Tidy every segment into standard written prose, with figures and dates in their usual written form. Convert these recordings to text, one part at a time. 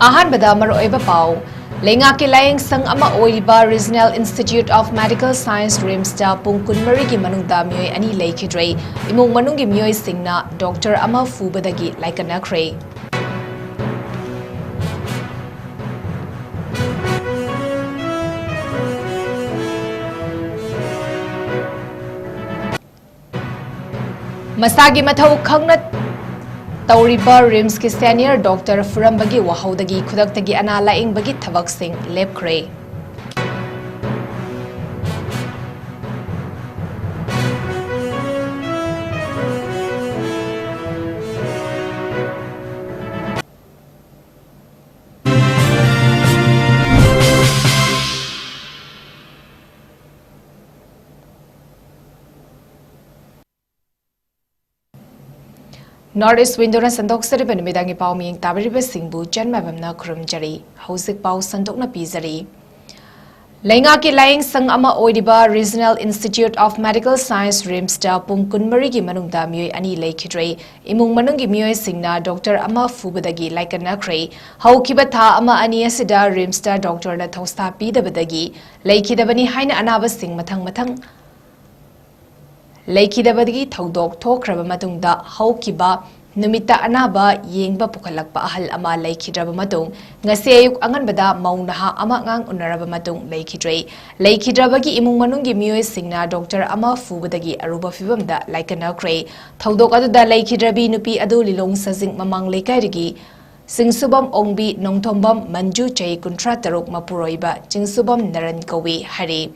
ꯑꯍꯥꯟꯕꯗ ꯃꯔꯨꯑꯣꯏꯕ ꯄꯥꯎ ꯂꯩꯉꯥꯛꯀꯤ ꯂꯥꯌꯦꯡꯁꯪ ꯑꯃ ꯑꯣꯏꯔꯤꯕ regional institute of medical science ꯔꯤꯝꯁꯇ ꯄꯨꯡ 23ꯒꯤ ꯃꯅꯨꯡꯗ ꯃꯤꯑꯣꯏ 2 ꯂꯩꯈꯤꯗ꯭ꯔꯦ ꯏꯃꯨꯡ ꯃꯅꯨꯡꯒꯤ ꯃꯤꯑꯣꯏꯁꯤꯡꯅ ꯗꯣꯛꯇꯔ ꯑꯃ ꯐꯨꯕꯗꯒꯤ ꯂꯥꯏꯀꯠꯅꯈ꯭ꯔꯦ ꯃꯁꯥꯒꯤ ꯃꯊꯧ ꯈꯪꯅ ꯇꯧꯔꯤꯕ ꯔꯤꯝꯁꯀꯤ ꯁꯦꯅꯤꯌꯔ ꯗꯣꯛꯇꯔ ꯐꯨꯔꯝꯕꯒꯤ ꯋꯥꯍꯧꯗꯒꯤ ꯈꯨꯗꯛꯇꯒꯤ ꯑꯅꯥ ꯂꯥꯌꯦꯡꯕꯒꯤ ꯊꯕꯛꯁꯤꯡ ꯂꯦꯞꯈ꯭ꯔꯦ Northeast Windona Sandok Numidangi Pau Ming Tabiriba Singbu Janmabamna Kurumjari Hosik Pau Sandokna Pizari Lengaki Laing Sang Ama Oidiba Regional Institute of Medical Science Rimsta Pung Kunmarigi Manungda Mui Ani Lakidre Imung Manungi Mui Singna Dr. Ama Fubadagi Laikanakre How Kibatha Ama Ani Asida Rimsta Dr. La Tosta Pidabadagi Lakidabani Haina Anaba Sing Matang Laikidabadagi Todok Tokraba Matungda Haukiba Numita Anaba Yingba Pukalakpa Ahal Ama Laikidraba Matung Ngasayuk Anganbada Maunaha Amangang Unaraba Matung Laikidre Laikidrabagi Imung Manungi Mui Singna Dr. Ama Fubadagi Aruba Fibamda Laikanakre Todok Aduda Laikidrabi Nupi Adu Lilong Sazing Mamang Laikarigi Singsubam Ongbi Nongtombam Manju Chay Kuntra Tarok Mapuroiba Jingsubam Naran Kawi Hari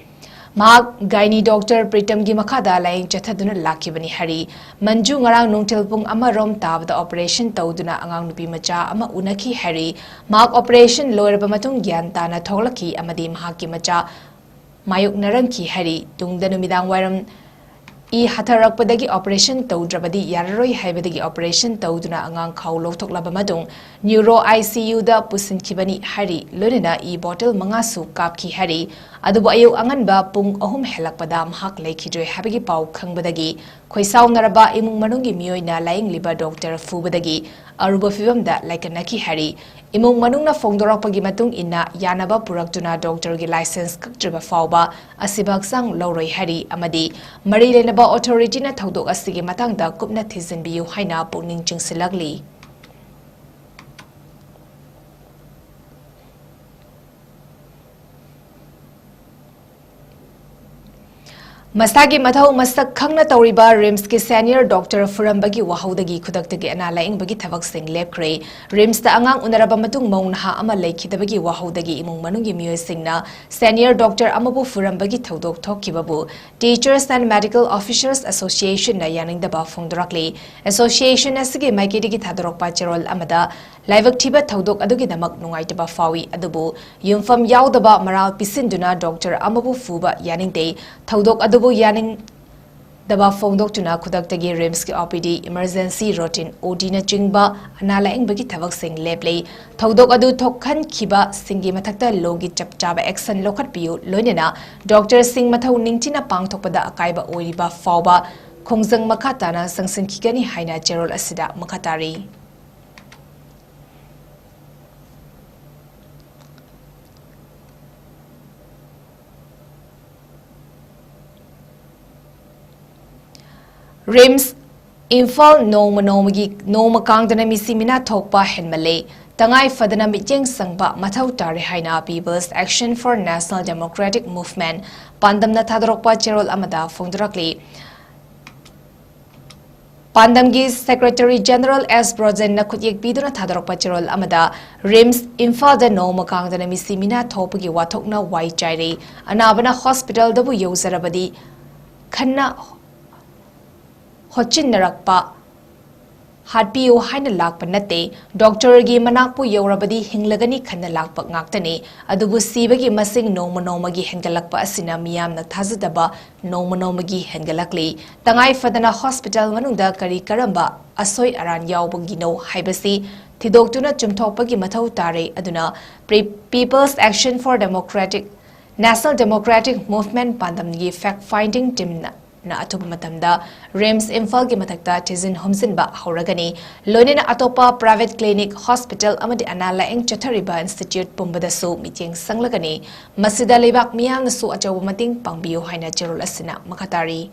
Mark Gaini Doctor Pritam gi makada laing chathaduna lakibani hari Manju ngarang nungtilpung ama rom tabda operation tawduna angang nupi macha ama unaki hari Mark operation lower bamatung gyan tana thoglaki amadi mahaki macha mayuk narangki hari tungda numidang wairam I hatarakpadagi operation tawdrabadi yararoi haibadagi operation tawduna angang khaw loktoklaba madung neuro ICU da pusinkibani hari lonina I bottle mangasu kapki hari adubu ayu anganba pung ahum helakpada mahak laikidre habagi pau khangbadagi khoisaw naraba imung manungi mioina laing liba doctor fubadagi aruba fibamda laikanaki hari imung manungna fongdorakpagi matung inna yanaba puraktuna doctor gi license kaktriba fawba asibaksang loroi hari amadi mari lenaba authority na thodok asigi matangda kupna thizinbiyu haina pungning chingsilagli Masagi Mathau Masak Khangna Tauriba Rims ki senior doctor Furambagi Wahaudagi Kudaktagi Ana Laing Bagi Thavak Sing Lepkre Rims ta Angang Unaraba Matung Maunha Ama Laikidabagi Wahaudagi Imung Manungi Mioy Singna Senior Doctor Amabu Furambagi Thodok Thokibabu Teachers and Medical Officers Association na Yaning Daba Fongdorakli Association Asigi Maikidigi Thadorok Pacherol Amada Laivak Tiba Thodok Adugi Namak Nungaitaba Fawi Adubu Yumfam Yaudaba Maral Pisinduna Doctor Amabu Fuba Yaning Day Thodok Adubu Yaning Daba Fongdok Tuna Kudaktagi Rims ki OPD Emergency Routine OD na Jingba Analaing Bagi Thavak Sing Leplay Thodok Adu Thokhan Kiba Singi Mathakta Logi Chapchaba Action Lokat Piu Loinena Dr. Singh Mathau Ningtina Pangthokpada Akaiba Oiriba Fawba Khongjang Makhatana Sangsin Kigani Haina Cherol Asida Makhatari Rims Infal Noma Kangdana Misimina Tokpa Henmale Tangai Fadana Mijeng Sangba Mathau Tari Haina People's Action for National Democratic Movement Pandamna Thadrokpa Cherol Amada Fongdrakli Pandamgi Secretary General S. Brozen Nakutyek Biduna Thadrokpa Cherol Amada Rims Infal da Noma Kangdana Misimina Topagi Watokna Wai Jairi Anabana Hospital Dabu Yozarabadi Khanna Hochin Narakpa Hadpiu Haina Lakpa Nate, Doctor Gi Manakpu Yorabadi Hinglagani Kana Lakpa Ngaktani, Adubu Sibagi Masing Nomonomagi Hengalakpa Asina Miam Naktazadaba, Nomonomagi Hengalakli, Tangai Fadana Hospital Manunda Kari Karamba, Asoi Aran Yaubangino, Haibasi, Tidokuna Jumtopagi Matau Tare, Aduna, People's Action for National Democratic Movement Pandamgi Fact Finding Team na atupa matamda RIMS Imphal gi matakta tizin homzinba hauragani loinena atopa private clinic hospital amadi anala eng chathariba institute pumbada su miting sanglagani masida lebak miyamna su achawa mating pangbiyo haina cherol asina makatari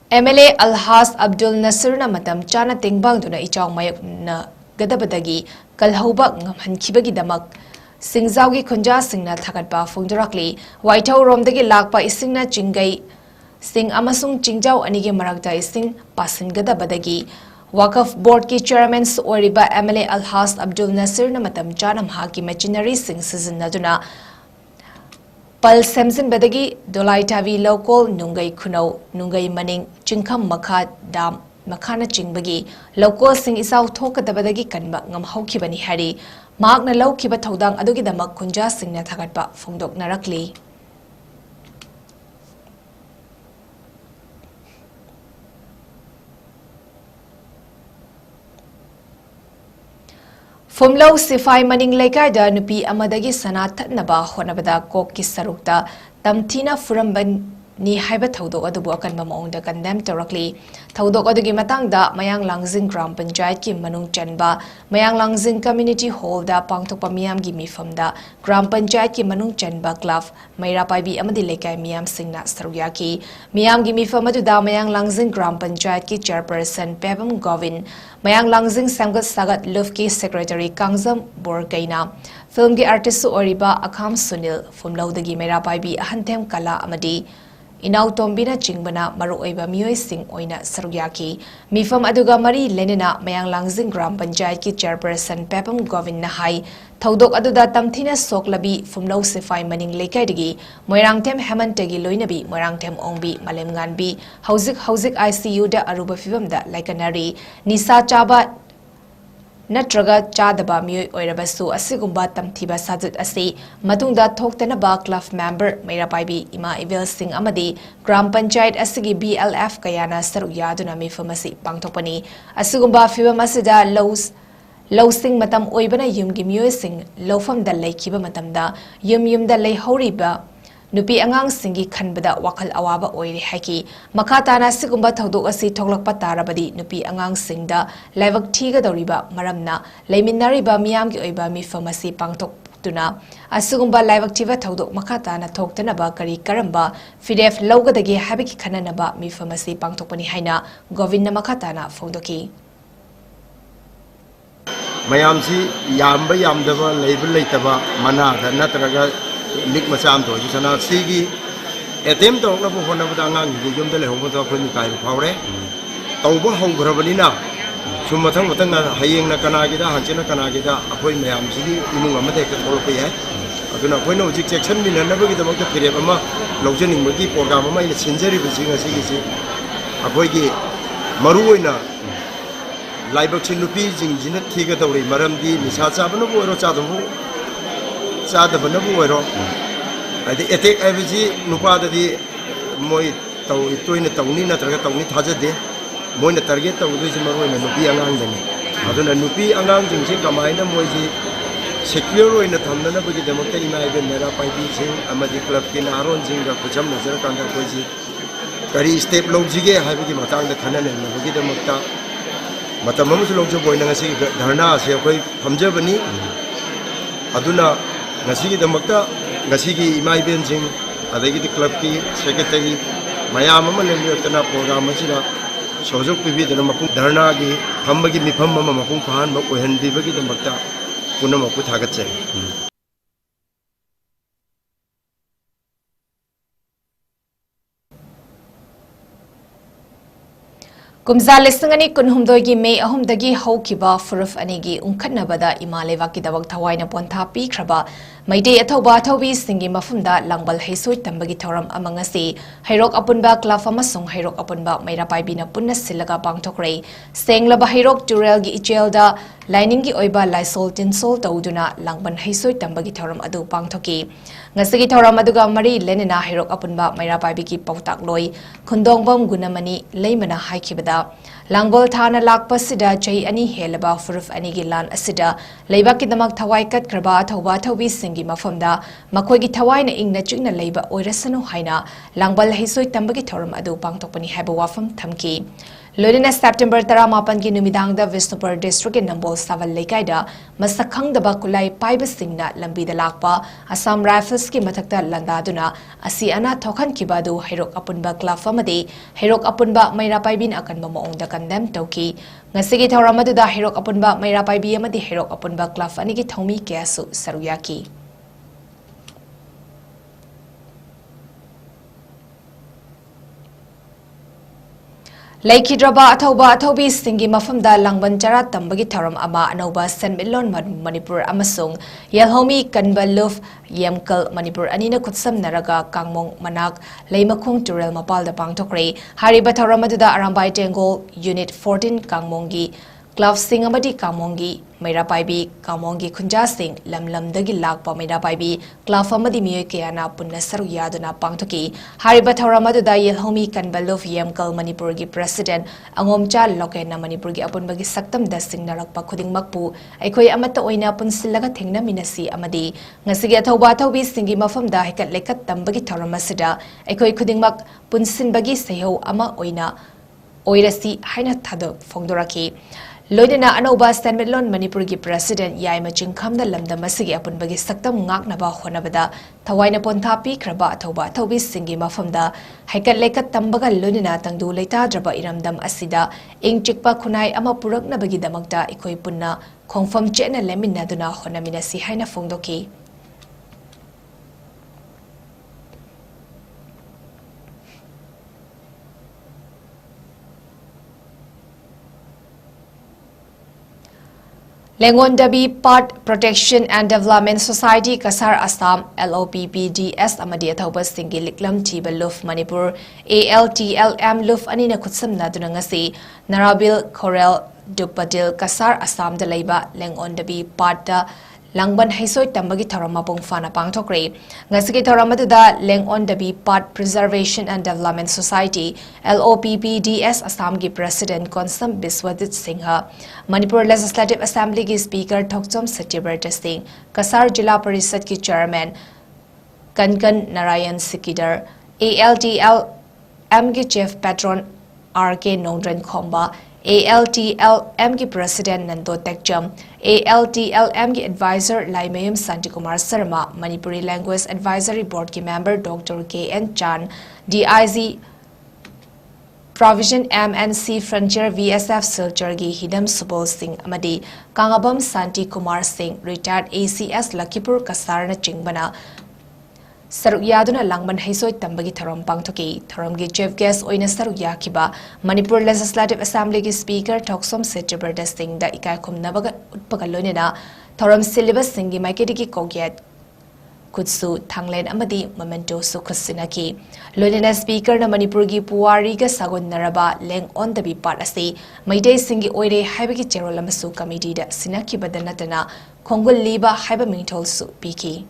MLA Alhas Abdul Nasir na matam chana tingbang duna ichawng mayok na gadabadagi kalhauba ngamhankibagi damak singzawgi khunja singna thagatpa phungdurakli waithau romdagi lakpa isingna chingai sing amasung chingjaw anige marakta ising pasin gadabadagi Wakaf Board ki chairman oiriba MLA Alhas Abdul Nasir na matam chana mahaki machinery sing sizinaduna Pal Semsin Bedagi Dolai Tavi local Nungai Kuno Nungai Maning Chingkam Makha Dam Makhana Chingbagi local sing isaw thoka dabadagi kanba ngam haukibani hari magna laukiba thodang adugi damak kunja singna thagatpa phungdok narakli Fumlau Sifai Maning Laikai da nupi amadagi sanat naba honabada kokki sarukta tamthina furamban ni haiba thodok adubu akanba maungda condemn torakli thodok adugi matangda Mayang Langjing Gram Panchayat ki manung chanba Mayang Langjing Community Hall da pangthokpa miyam gi mifamda Gram Panchayat ki manung chanba club Maira Paibi amadi Laikai miyam singna sarugyaki miyam gi mifam aduda Mayang Langjing Gram Panchayat ki chairperson PAPPM Govin Mayang Langjing Samgat Sagat Lufki Secretary Kangzam Borgaina Film gi artist oriba Akham Sunil Fumlaudagi Maira Paibi Ahanthem Kala amadi Inaw Tombina Chingbana Maru Oiba Miyoi Sing Oina Sarugyaki Mifam Aduga Mari Lenina Mayang Langjing Gram Panchayat ki chairperson PAPPM Govin Nahai Thodok Aduda Tamthina Soklabi Fumlau Sifai Maning Leikaidagi Moirangthem Hemantagi Loinabi Moirangthem Ongbi Malem Nganbi Hauzik ICU da Aruba Fivam da Laikanari Nisa Chaba Natraga Chadaba Miyoi Oirabasu Asigumba Tamthiba Sajat Asi Matungda Thoktanaba Club Member Maira Paibi Ima Ivel Singh Amadi Gram Panchayat Asigi BLF Kayana Saruyaduna Mifamasi Pangtopani Asigumba Fibamasida Losing Matam Oibana Yumgi Miyoi Singh Lofam da Laikiba Matamda Yum da Lai Horiba Nupi Angang Singi Kanbada Wakal Awaba Oiri Haki Makatana Sigumba Thodok Asi Toklakpa Tarabadi Nupi Angang Singda Laivak Tiga Doriba Maramna Laiminariba Miyamgi Oiba Mifamasi Pangtok Tuna Asugumba Laivak Tiva Thodok Makatana Toktanaba Kari Karamba Fidef Laugadagi Habiki Kananaba Mifamasi Pangtokpani Haina Govinda Makatana Fondoki Mayamsi Yamba Yamdava Label Laitaba Manada Natraga Lik Masam to Sana Sigi attempt of one of the Angang, Gum de Homoto Kai Power Tauba Hong Grabanina Sumatang Haying Nakanagida, Hanchina Kanagida, appoint Mayamsi, Imamate Katolpia. I do not know Jackson will never get about the Periama, Logening Magi, Pogama, Sinjari, Vizinga Sigi, Apoigi Maruina. Laibak Chilupi, Jinjina Tigatori, Maramdi, Misasa Banabu, Sada Banabu. I think every Nupada di Moi Toin Taunina Targetoni Hazade, Moina Target of Visimaru and Nupi Angangani. I don't know Nupi Angang, Kamina Moji, secure in the Tamana, but the Montana, Mera Paipi, Amadi Club, Kinaron, Zinga, Pucham, Zerkanda Poji, Kari Step Logige, having Matang the Canon and Nugida Mata. Matamamus Lojo Boy Nasi, Darna, Siakoi, from Germany, Aduna, Nasigi the Mata. Ngasigi imay benjing adagi di club ki secretary mayam ama lemyotana program asina sojok pibi dana mapung dharna gi phambagi mifam ama mapung phan ma ohenbi bagi damakta punam aku thagatse Kumza lisangani kunhumdogi May ahumdagi haukiba furuf anigi unkhatnabada imaleva ki dawak thawaina pontha pikraba maide athoba thobi singi mafumda langbal heisoi tambagi thoram amangasi hairok apunba club amasung hairok apunba maira paibina punna silaga pangthokre senglaba hairok turel gi ichelda ꯂꯥꯏꯅꯤꯡꯒꯤ ꯑꯣꯏꯕ ꯂꯥꯏꯁꯣꯜ ꯇꯤꯟꯁꯣꯜ ꯇꯧꯗꯨꯅ ꯂꯥꯡꯕꯟ ꯍꯩꯁꯣꯏ ꯇꯝꯕꯒꯤ ꯊꯧꯔꯝ ꯑꯗꯨ ꯄꯥꯡꯊꯣꯛꯈꯤ ꯉꯁꯤꯒꯤ ꯊꯧꯔꯝ ꯑꯗꯨꯒ ꯃꯔꯤ ꯂꯩꯅꯅ ꯍꯩꯔꯣꯛ ꯑꯄꯨꯟꯕ ꯃꯩꯔꯥꯄꯥꯏꯕꯤꯒꯤ ꯄꯥꯎꯇꯥꯛꯂꯣꯏ ꯈꯨꯟꯗꯣꯡꯕꯝ ꯒꯨꯅꯃꯅꯤ ꯂꯩꯃꯅ ꯍꯥꯏꯈꯤꯕꯗ ꯂꯥꯡꯒꯣꯜ ꯊꯥꯅ ꯂꯥꯛꯄꯁꯤꯗ ꯆꯍꯤ 2 ꯍꯦꯜꯂꯕ ꯐꯨꯔꯨꯞ ꯑꯅꯤꯒꯤ ꯂꯥꯟ ꯑꯁꯤꯗ ꯂꯩꯕꯥꯛꯀꯤꯗꯃꯛ ꯊꯋꯥꯏ ꯀꯠꯈ꯭ꯔꯕ ꯑꯊꯧꯕ ꯑꯊꯧꯕꯤꯁꯤꯡꯒꯤ ꯃꯐꯝꯗ ꯃꯈꯣꯏꯒꯤ ꯊꯋꯥꯏꯅ ꯏꯪꯅ ꯆꯤꯛꯅ ꯂꯩꯕ ꯑꯣꯏꯔꯁꯅꯨ ꯍꯥꯏꯅ ꯂꯥꯡꯕꯜ ꯍꯩꯁꯣꯏ ꯇꯝꯕꯒꯤ ꯊꯧꯔꯝ ꯑꯗꯨ ꯄꯥꯡꯊꯣꯛꯄꯅꯤ ꯍꯥꯏꯕ ꯋꯥꯐꯝ ꯊꯝꯈꯤ ꯂꯣꯏꯅꯅ ꯁꯦꯞꯇꯦꯝꯕꯔ 18ꯒꯤ ꯅꯨꯃꯤꯗꯥꯡꯗ ꯕꯤꯁꯅꯨꯄꯨꯔ ꯗꯤꯁꯇ꯭ꯔꯤꯛꯀꯤ ꯅꯝꯕꯣꯜ ꯁꯥꯕꯜ ꯂꯩꯀꯥꯏꯗ ꯃꯁꯛ ꯈꯪꯗꯕ ꯈꯨꯠꯂꯥꯏ ꯄꯥꯏꯕꯁꯤꯡꯅ ꯂꯝꯕꯤꯗ ꯂꯥꯛꯄ ꯑꯁꯥꯝ ꯔꯥꯏꯐꯜꯁꯀꯤ ꯃꯊꯛꯇ ꯂꯥꯟꯗꯥꯗꯨꯅ ꯑꯁꯤ ꯑꯅꯥ ꯊꯣꯛꯍꯟꯈꯤꯕ ꯑꯗꯨ ꯍꯩꯔꯣꯛ ꯑꯄꯨꯟꯕ ꯀ꯭ꯂꯕ ꯑꯃꯗꯤ ꯍꯩꯔꯣꯛ ꯑꯄꯨꯟꯕ ꯃꯩꯔꯥꯄꯥꯏꯕꯤꯅ ꯑꯀꯟꯕ ꯃꯑꯣꯡꯗ ꯀꯟꯗꯦꯝ ꯇꯧꯈꯤ ꯉꯁꯤꯒꯤ ꯊꯧꯔꯝ ꯑꯗꯨꯗ ꯍꯩꯔꯣꯛ ꯑꯄꯨꯟꯕ ꯃꯩꯔꯥꯄꯥꯏꯕꯤ ꯑꯃꯗꯤ ꯍꯩꯔꯣꯛ ꯑꯄꯨꯟꯕ ꯀ꯭ꯂꯕ ꯑꯅꯤꯒꯤ ꯊꯧꯃꯤ ꯀꯌꯥꯁꯨ ꯁꯔꯨꯛ ꯌꯥꯈꯤ ꯂꯩꯈꯤꯗ꯭ꯔꯕ ꯑꯊꯧꯕ ꯑꯊꯧꯕꯤꯁꯤꯡꯒꯤ ꯃꯐꯝꯗ ꯂꯥꯡꯕꯟ ꯆꯔꯥ ꯇꯝꯕꯒꯤ ꯊꯧꯔꯝ ꯑꯃ ꯑꯅꯧꯕ ꯁꯦꯟꯃꯤꯠꯂꯣꯟ ꯃꯅꯤꯄꯨꯔ ꯑꯃꯁꯨꯡ ꯌꯦꯜꯍꯧꯃꯤ ꯀꯟꯕ ꯂꯨꯞ ꯌꯦꯝꯀꯜ ꯃꯅꯤꯄꯨꯔ ꯑꯅꯤꯅ ꯈꯨꯠꯁꯝꯅꯔꯒ ꯀꯥꯡꯃꯣꯡ ꯃꯅꯥꯛ ꯂꯩꯃꯈꯣꯡ ꯇꯨꯔꯦꯜ ꯃꯄꯥꯜꯗ ꯄꯥꯡꯊꯣꯛꯈ꯭ꯔꯦ ꯍꯥꯏꯔꯤꯕ ꯊꯧꯔꯝ ꯑꯗꯨꯗ ꯑꯔꯥꯝꯕꯥꯏ ꯇꯦꯡꯒꯣꯜ ꯌꯨꯅꯤꯠ 14 ꯀꯥꯡꯃꯣꯡꯒꯤ ꯀ꯭ꯂꯕꯁꯤꯡ ꯑꯃꯗꯤ ꯀꯥꯡꯃꯣꯡꯒꯤ ꯃꯩꯔꯥꯄꯥꯏꯕꯤ ꯀꯥꯡꯃꯣꯡꯒꯤ ꯈꯨꯟꯖꯥꯁꯤꯡ ꯂꯝꯂꯝꯗꯒꯤ ꯂꯥꯛꯄ ꯃꯩꯔꯥꯄꯥꯏꯕꯤ ꯀ꯭ꯂꯕ ꯑꯃꯗꯤ ꯃꯤꯑꯣꯏ ꯀꯌꯥꯅ ꯄꯨꯟꯅ ꯁꯔꯨꯛ ꯌꯥꯗꯨꯅ ꯄꯥꯡꯊꯣꯛꯈꯤ ꯍꯥꯏꯔꯤꯕ ꯊꯧꯔꯝ ꯑꯗꯨꯗ ꯌꯦꯜꯍꯧꯃꯤ ꯀꯟꯕ ꯂꯨꯞ ꯌꯦꯝꯀꯜ ꯃꯅꯤꯄꯨꯔꯒꯤ ꯄ꯭ꯔꯦꯁꯤꯗꯦꯟꯠ ꯈ.ꯏ.ꯖ.ꯂꯣꯀꯦꯟꯅ ꯃꯅꯤꯄꯨꯔꯒꯤ ꯑꯄꯨꯟꯕꯒꯤ ꯁꯛꯇꯝꯗ ꯁꯤꯡꯅꯔꯛꯄ ꯈꯨꯗꯤꯡꯃꯛꯄꯨ ꯑꯩꯈꯣꯏ ꯑꯃꯠꯇ ꯑꯣꯏꯅ ꯄꯨꯟꯁꯤꯜꯂꯒ ꯊꯦꯡꯅꯃꯤꯟꯅꯁꯤ ꯑꯃꯗꯤ ꯉꯁꯤꯒꯤ ꯑꯊꯧꯕ ꯑꯊꯧꯕꯤꯁꯤꯡꯒꯤ ꯃꯐꯝꯗ ꯍꯩꯀꯠ ꯂꯩꯀꯠ ꯇꯝꯕꯒꯤ ꯊꯧꯔꯝ ꯑꯁꯤꯗ ꯑꯩꯈꯣꯏ ꯈꯨꯗꯤꯡꯃꯛ ꯄꯨꯟꯁꯤꯟꯕꯒꯤ ꯁꯩꯍꯧ ꯑꯃ ꯑꯣꯏꯔꯁꯤ ꯍꯥꯏꯅ ꯐꯣꯡꯗꯣꯔꯛꯈꯤ ꯂꯣꯏꯅꯅ ꯑꯅꯧꯕ ꯁꯦꯟꯃꯤꯠꯂꯣꯟ ꯃꯅꯤꯄꯨꯔꯒꯤ ꯄ꯭ꯔꯦꯁꯤꯗꯦꯟꯠ ꯌꯥꯏꯃ ꯆꯤꯡꯈꯝꯅ ꯂꯝꯗꯝ ꯑꯁꯤꯒꯤ ꯑꯄꯨꯟꯕꯒꯤ ꯁꯛꯇꯝ ꯉꯥꯛꯅꯕ ꯍꯣꯠꯅꯕꯗ ꯊꯋꯥꯏꯅ ꯄꯣꯟꯊꯥ ꯄꯤꯈ꯭ꯔꯕ ꯑꯊꯧꯕ ꯑꯊꯧꯕꯤꯁꯤꯡꯒꯤ ꯃꯐꯝꯗ ꯍꯩꯀꯠ ꯂꯩꯀꯠ ꯇꯝꯕꯒ ꯂꯣꯏꯅꯅ ꯇꯪꯗꯨ ꯂꯩꯇꯥꯗ꯭ꯔꯕ ꯏꯔꯝꯗꯝ ꯑꯁꯤꯗ ꯏꯪ ꯆꯤꯛꯄ ꯈꯨꯟꯅꯥꯏ ꯑꯃ ꯄꯨꯔꯛꯅꯕꯒꯤꯗꯃꯛꯇ ꯑꯩꯈꯣꯏ ꯄꯨꯟꯅ ꯈꯣꯡꯐꯝ ꯆꯦꯠꯅ ꯂꯦꯞꯃꯤꯟꯅꯗꯨꯅ ꯍꯣꯠꯅꯃꯤꯟꯅꯁꯤ ꯍꯥꯏꯅ ꯐꯣꯡꯗꯣꯛꯈꯤ Lengongdabi Pat protection and development society Cachar Assam LOPPDS ꯑꯃꯗꯤ ꯑꯊꯧꯕꯁꯤꯡꯒꯤ ꯂꯤꯛꯂꯝ ꯊꯤꯕ ꯂꯨꯞ ꯃꯅꯤꯄꯨꯔ ALTLM ꯂꯨꯞ ꯑꯅꯤꯅ ꯈꯨꯠꯁꯝꯅꯗꯨꯅ ꯉꯁꯤ ꯅꯔꯥꯕꯤꯜ ꯈꯣꯔꯦꯜ ꯗꯨꯞꯄꯗꯤꯜ ꯀꯁꯥꯔ ꯑꯁꯥꯝꯗ ꯂꯩꯕ ꯂꯦꯡꯉꯣꯟꯗꯕꯤ ꯄꯥꯔꯠꯇ ꯂꯥꯡꯕꯟ ꯍꯩꯁꯣꯏ ꯇꯝꯕꯒꯤ ꯊꯧꯔꯝ ꯃꯄꯨꯡ ꯐꯥꯅ ꯄꯥꯡꯊꯣꯛꯈ꯭ꯔꯦ ꯉꯁꯤꯒꯤ ꯊꯧꯔꯝ ꯑꯗꯨꯗ Lengongdabi Pat preservation and development society LOPPDS ꯑꯁꯥꯝꯒꯤ ꯄ꯭ꯔꯦꯁꯤꯗꯦꯟꯠ ꯀꯣꯟꯁꯝ ꯕꯤꯁ꯭ꯋꯖꯤꯠ ꯁꯤꯡꯍ ꯃꯅꯤꯄꯨꯔ ꯂꯦꯖꯤꯁꯂꯦꯇꯤꯚ ꯑꯦꯁꯦꯝꯕ꯭ꯂꯤꯒꯤ ꯁ꯭ꯄꯤꯀꯔ ꯊꯣꯛꯆꯣꯝ ꯁꯇ꯭ꯌꯕ꯭ꯔꯇ ꯁꯤꯡ ꯀꯁꯥꯔ ꯖꯤꯂꯥ ꯄꯔꯤꯁꯗꯀꯤ ꯆꯦꯌꯔꯃꯦꯟ ꯀꯟꯀꯟ ꯅꯥꯔꯥꯌꯟ ꯁꯤꯀꯤꯗꯔ ALTLMꯒꯤ chief patron RK Nongdren Khomba ALTLMꯒꯤ ꯄ꯭ꯔꯦꯁꯤꯗꯦꯟꯠ ꯅꯟꯗꯣ ꯇꯦꯛꯆꯝ ALTLMꯒꯤ adviser Laimayum Shantikumar Sharma Manipuri language advisory ꯕꯣꯔꯗꯀꯤ member Dr. KN Chan DIG Provision MNC Frontier VSF Silchargi Hidam Subol Singh amadi Kangabam Santi Kumar Singh retired ACS Lakipur Kasarna Chingbana Saruk Yaduna Langban Haisoi Tambagi Tharam Pangtoki, Tharamgi Chief Guest Oina Saruk Yakiba, Manipur Legislative Assembly Speaker Toksom Sitchaberda Singh da Ikaikum Nabaga Utpagalonina, Tharam Syllabus Singi Maikidiki Kogyat Kutsu Thanglen Amadi Memento Sukusinaki. Lolina Speaker na Manipurgi Puwariga Sagun Naraba Leng on the Bipatasi, Maide Singi Oide Haibaki Cherolamasu Committee da Sinaki Badanatana, Kongul Liba Haibamintol Su Piki.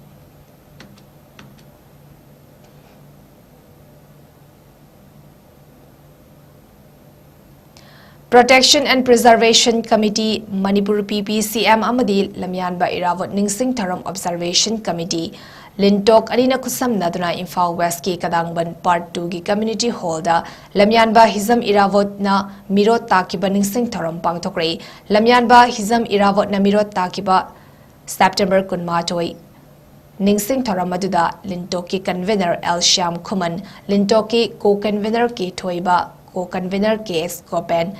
Protection and Preservation Committee, Manipur PPCM Amadi, Lamyanba Irawat Ningsing Tharam Observation Committee, Lintok Anina Kusam Naduna Imphal West Ki Kadangban Part 2 Gi Community Hall da, Lamyanba Hizam Irawat na Mirot Takiba Ningsing Tharam Pangtokre, Lamyanba Hizam Irawat na Mirot Takiba, September Kunmatoi. Ningsing Tharamadуда, Lintoki Convener L. Shyam Kuman, Lintoki Co-Convener K. Toiba, Co-Convener K. Skopen,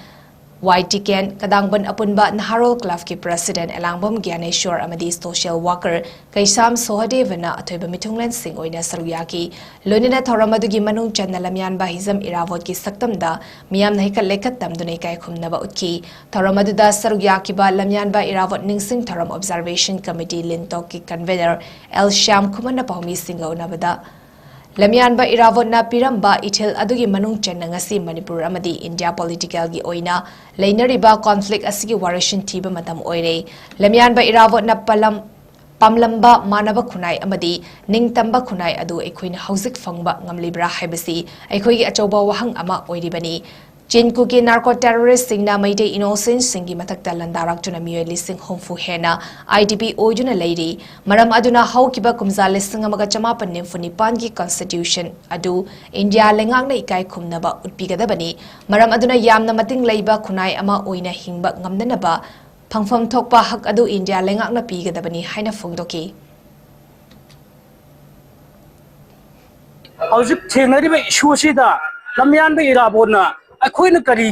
YTKN Kadangban Apunba Naharol Club ki President Elangbam Gyaneshwar amadi Social Worker Kaisam Sohadevana Atoiba Mitunglen Singh oina saruyaki Lonina Thoramadugi Manung Channa Lamyanba Hizam Irawat ki Saktamda Miyam Nahika Lekat Tamdune Kai Khumnaba Utki Thoramaduda Saruyaki ba Lamyanba Irawat Ningsing Thoram Observation Committee Lintok ki Convener L. Shyam Kumana Pahmi Singaw Nabada lamyan ba irawot na piramba ithil adugi manung chenna ngasi manipur amadi india political gi oina leinariba conflict asigi warishin thiba matam oire lamyan ba irawot na pamlamba manaba khunai amadi ningtamba khunai adu ekhoina hauzik fangba ngamlibra haibasi ekhoigi achoba wahang ama oiribani 𝐂𝐤𝐸 narco terrorist singna maidei innocent singi mathakta landarak tuna miyoi lising homfu hena IDP oiduna leiri maram aduna haukiba kumza lising amaga chamapan nimfuni pangi constitution adu India lengak na ikai khumnaba utpigadabani maram aduna yamna mating leiba khunai ama oina hingba ngamnanaba phangpham thokpa hak adu India lengak na pigadabani haina phongdoki hauzik thenariba issue sida lamyan ba irabona ꯑꯩꯈꯣꯏꯅ ꯀꯔꯤ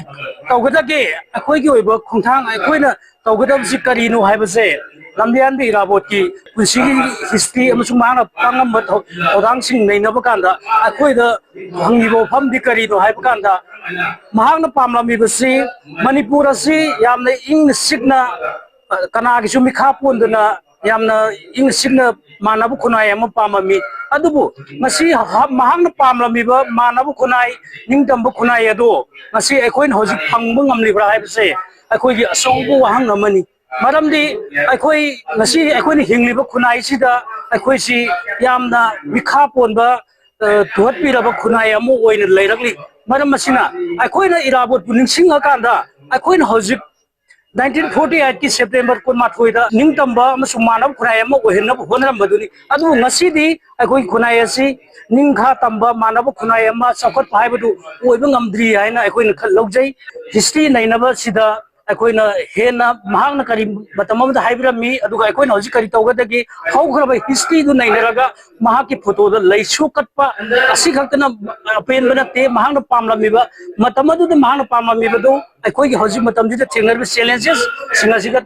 ꯇꯧꯒꯗꯒꯦ ꯑꯩꯈꯣꯏꯒꯤ ꯑꯣꯏꯕ ꯈꯣꯡꯊꯥꯡ ꯑꯩꯈꯣꯏꯅ ꯇꯧꯒꯗꯕꯁꯤ ꯀꯔꯤꯅꯣ ꯍꯥꯏꯕꯁꯦ ꯂꯝꯌꯥꯟꯕ ꯏꯔꯥꯕꯣꯠꯀꯤ ꯄꯨꯟꯁꯤꯒꯤ ꯍꯤꯁꯇ꯭ꯔꯤ ꯑꯃꯁꯨꯡ ꯃꯍꯥꯛꯅ ꯄꯥꯡꯉꯝꯕ ꯊꯧꯗꯥꯡꯁꯤꯡ ꯅꯩꯅꯕ ꯀꯥꯟꯗ ꯑꯩꯈꯣꯏꯗ ꯍꯪꯉꯤꯕ ꯋꯥꯐꯝꯗꯤ ꯀꯔꯤꯅꯣ ꯍꯥꯏꯕ ꯀꯥꯟꯗ ꯃꯍꯥꯛꯅ ꯄꯥꯝꯂꯝꯃꯤꯕꯁꯤ ꯃꯅꯤꯄꯨꯔ ꯑꯁꯤ ꯌꯥꯝꯅ ꯏꯪꯅ ꯆꯤꯛꯅ ꯀꯅꯥꯒꯤꯁꯨ ꯃꯤꯈꯥ ꯄꯣꯟꯗꯅ ꯌꯥꯝꯅ ꯏꯪꯅ ꯆꯤꯛꯅ ꯃꯥꯟꯅꯕ ꯈꯨꯟꯅꯥꯏ ꯑꯃ ꯄꯥꯝꯃꯝꯃꯤ ꯑꯗꯨꯕꯨ ꯉꯁꯤ ꯃꯍꯥꯛꯅ ꯄꯥꯝꯂꯝꯃꯤꯕ ꯃꯥꯟꯅꯕ ꯈꯨꯟꯅꯥꯏ ꯅꯤꯡꯇꯝꯕ ꯈꯨꯟꯅꯥꯏ ꯑꯗꯣ ꯉꯁꯤ ꯑꯩꯈꯣꯏꯅ ꯍꯧꯖꯤꯛ ꯐꯪꯕ ꯉꯝꯂꯤꯕ꯭ꯔꯥ ꯍꯥꯏꯕꯁꯦ ꯑꯩꯈꯣꯏꯒꯤ ꯑꯆꯧꯕ ꯋꯥꯍꯪ ꯑꯃꯅꯤ ꯃꯔꯝꯗꯤ ꯑꯩꯈꯣꯏ ꯉꯁꯤ ꯑꯩꯈꯣꯏꯅ ꯍꯤꯡꯂꯤꯕ ꯈꯨꯟꯅꯥꯏꯁꯤꯗ ꯑꯩꯈꯣꯏꯁꯤ ꯌꯥꯝꯅ ꯃꯤꯈꯥ ꯄꯣꯟꯕ ꯊꯨꯒꯠꯄꯤꯔꯕ ꯈꯨꯟꯅꯥꯏ ꯑꯃ ꯑꯣꯏꯅ ꯂꯩꯔꯛꯂꯤ ꯃꯔꯝ ꯑꯁꯤꯅ ꯑꯩꯈꯣꯏꯅ ꯏꯔꯥꯕꯣꯠꯄꯨ ꯅꯤꯡꯁꯤꯡꯉꯀꯥꯟꯗ ꯑꯩꯈꯣꯏꯅ ꯍꯧꯖꯤꯛ 1948 की सेप्टेम्बर 12 निंगतंबा अमसुंग मानव खुनाई अमा ओहिनब होनरंबदुनी अदु ngасidi अखोई खुनाई असि निंगखा तंबा मानव खुनाई अमा चौखट हाइबदु ओइबा ngamdri हाइना अखोइन लौजै हिस्ट्री नैनबा सिदा अखोइना हेना महांगना करी मतममदा हाइबरमी अदुगा अखोइना हजि करी तौगदगी हौखरबा हिस्ट्री दु नैनरगा महाकी फोटो द लैसु कटपा असि खक्तना पेन बनते महांगना पामलमीबा मतमदु द महांगना पामलमीबदु अखोइगी हजि मतमदिदा थेंगनबा चैलेंजेस सिंगासिगा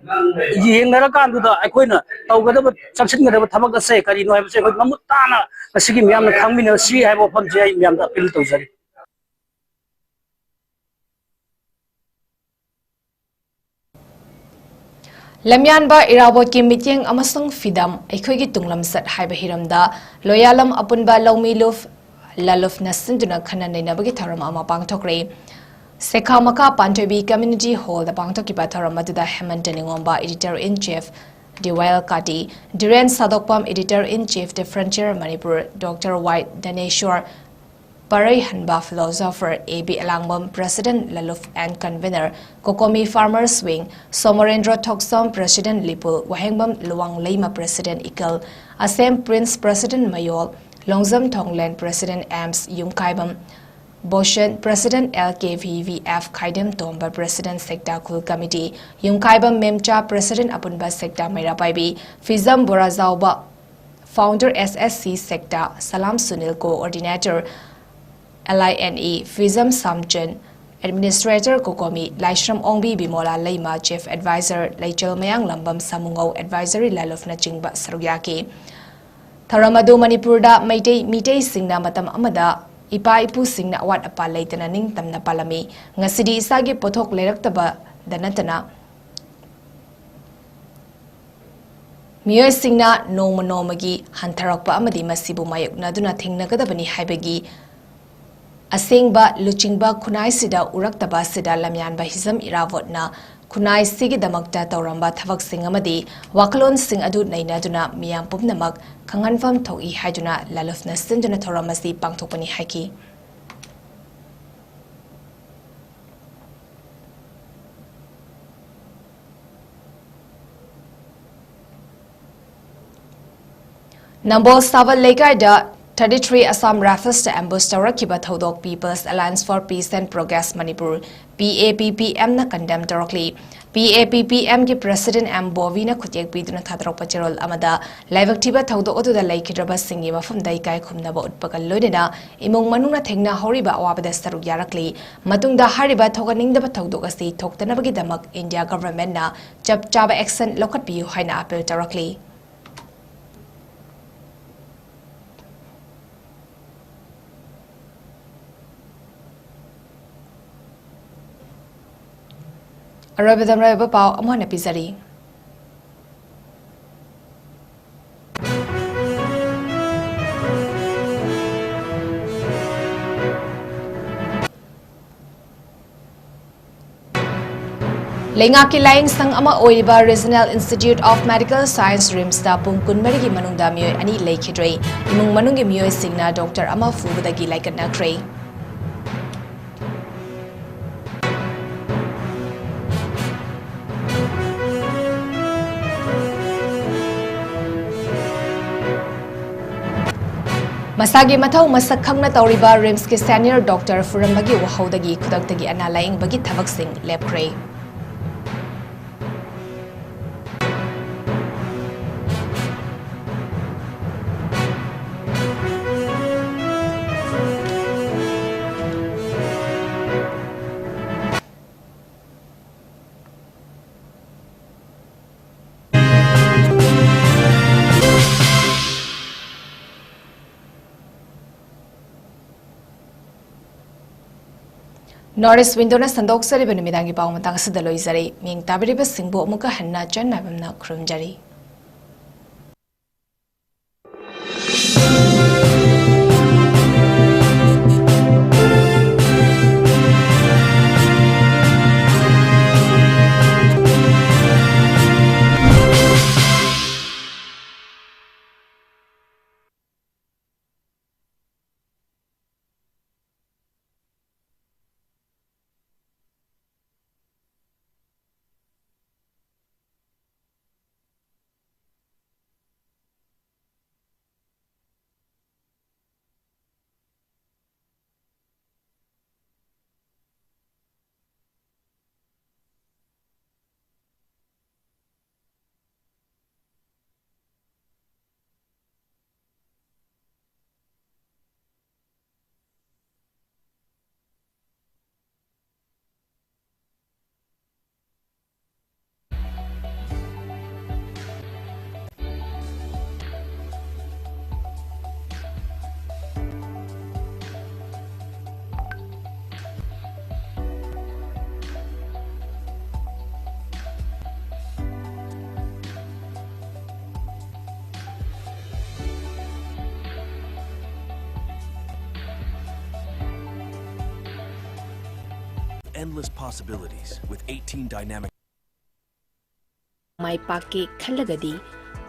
येंगनरकांदुदा अखोइना तौगदबा चक्सिनगदबा थबक असे करीनो हाइबसे अखोइ ममुताना असिगी मियामना खांगमिना सि हाइबा फमजे आइ मियामदा appeal तौजरी lamyanba irawot ki mityeng amasung fidam ekhoigi tunglamsat haiba hiramda loyalam apunba lawmiluf laluf nasinduna khana neinabagi tharam ama pangthokre sekhamaka pantobi community hall da pangthokiba tharam aduda hemantaningomba editor in chief 𝐶𝐤𝐸 Dhiren Sadokpam editor in chief the Frontier Manipur Dr. White Daneshwar Parai Hanba philosopher A.B. Alangbam President Laluf and convener Kokomi Farmers Wing Somarendra Thoksom President Lipul Wahengbam Luang Leima President Ikal Assam Prince President Mayol Longzam Thonglen President AMS Yumkaibam Boshan President 𝐿𝐾𝐕 Khaidem Tomba President Secta Kul Committee Yumkaibam Memcha President Apunba Secta Mairapaibi Fizam Borazauba Founder SSC Secta Salam Sunil Coordinator LINE Fizam Samchen Administrator Kokomi Laishram Ongbi Bimola Leima Chief Advisor Laichel Mayang Lambam Samungau Advisory Laluf Nachingba Sarugyaki Tharamadu Manipurda Mitei Singna Matam Amada Ipa Ipu Singna Awat Apa Laitana Ningtamna Palami Ngasidi Isagi Pothok Leiraktaba Danatana Miyoi Singna Noma Nomagi Hantarakpa Amadi Masibu Mayukna Duna Thingnagadabani Haibagi Asengba Luchingba Kunai Sida Uraktaba Sida Lamyanba Hizam Irawotna Kunai Sigi Damakta Tauramba Thavak Singamadi Wakalon Sing Adu Nainaduna Miyam Pumnamak Kanganfam Togi Haiduna Lalufna Sinduna Tauramasi Pangtopani Haki Nambol Saval Legaida 33 Assam Rifles to ambush Tarakiba Thodok People's Alliance for Peace and Progress Manipur PAPPM na condemn directly PAPPM ki President M Bovina Kutyek Biduna Thatrok Pachirol Amada Laivaktiba Thodo Odu da Laikidraba Singi Mafum Daikai Kumnaba Utpakal Lodena Imong Manuna Thengna Horiba Awabada Saru Yarakli Matungda Hariba Toganing the Thodogasi Toktanabagi Damak India government na Chaba action lokat biu haina appeal directly Arabidam Raiba Pau Amon Epizari. Leingaki Laing Sang Ama Oiba Regional Institute of Medical Science RIMS da Pung Kunmarigi Manungda Myoy Ani Laikidrei Imung Manungi Myoy Singna Dr. Ama Fubadagi Laikanakre. Masagi Matau Masakangna Tauriba RIMS ki Senior Doctor Furambagi Wahaudagi Kudaktagi Analaing Bagi Thabak Singh Lepkre. Norris Window na Sandok Sari Benimidangi Paumatang Sidaloizari, Ming Tabiriba Singbo Muka Hanna Jan Nabamna Krumjari. Endless possibilities with 18 dynamic. Mai pake khalagadi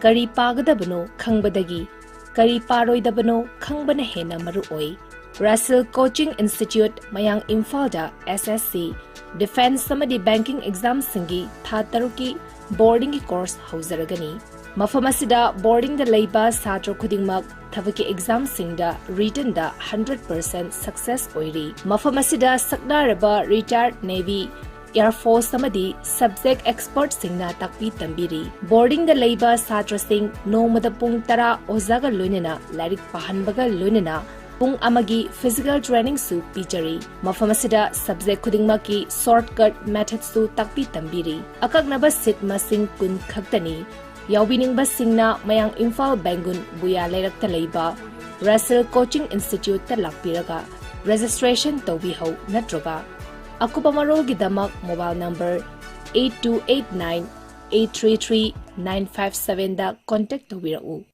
kari pagadabano khangbadagi kari paroidabano khangbana hena maru oi. Russell Coaching Institute Mayang Imphal SSC Defense Samadi Banking Exam Singi Tha Taruki Boarding course Hauseragani. Mafamasida boarding the Laiba Satro Kudingmak Thavaki exam singda written da 100% success oiri. Mafamasida Sakdaraba retired Navy Air Force Samadi subject expert singna takpi tambiri. Boarding the Laiba Satra Singh no madapung tara ozaga lunina larik pahanbaga lunina Pung amagi physical training su pichari. Mafamasida subject kudingmaki shortcut methods su takpi tambiri. Akagnaba sit masing kun khaktani. Yaubining Basingna Mayang Imphal Bangun Buya Lerak Talaiba Russell Coaching Institute Talakpiraga Registration Tobiho Natroga Akupamarol Gidamak mobile number 8289 833 957 da contact Tobirau.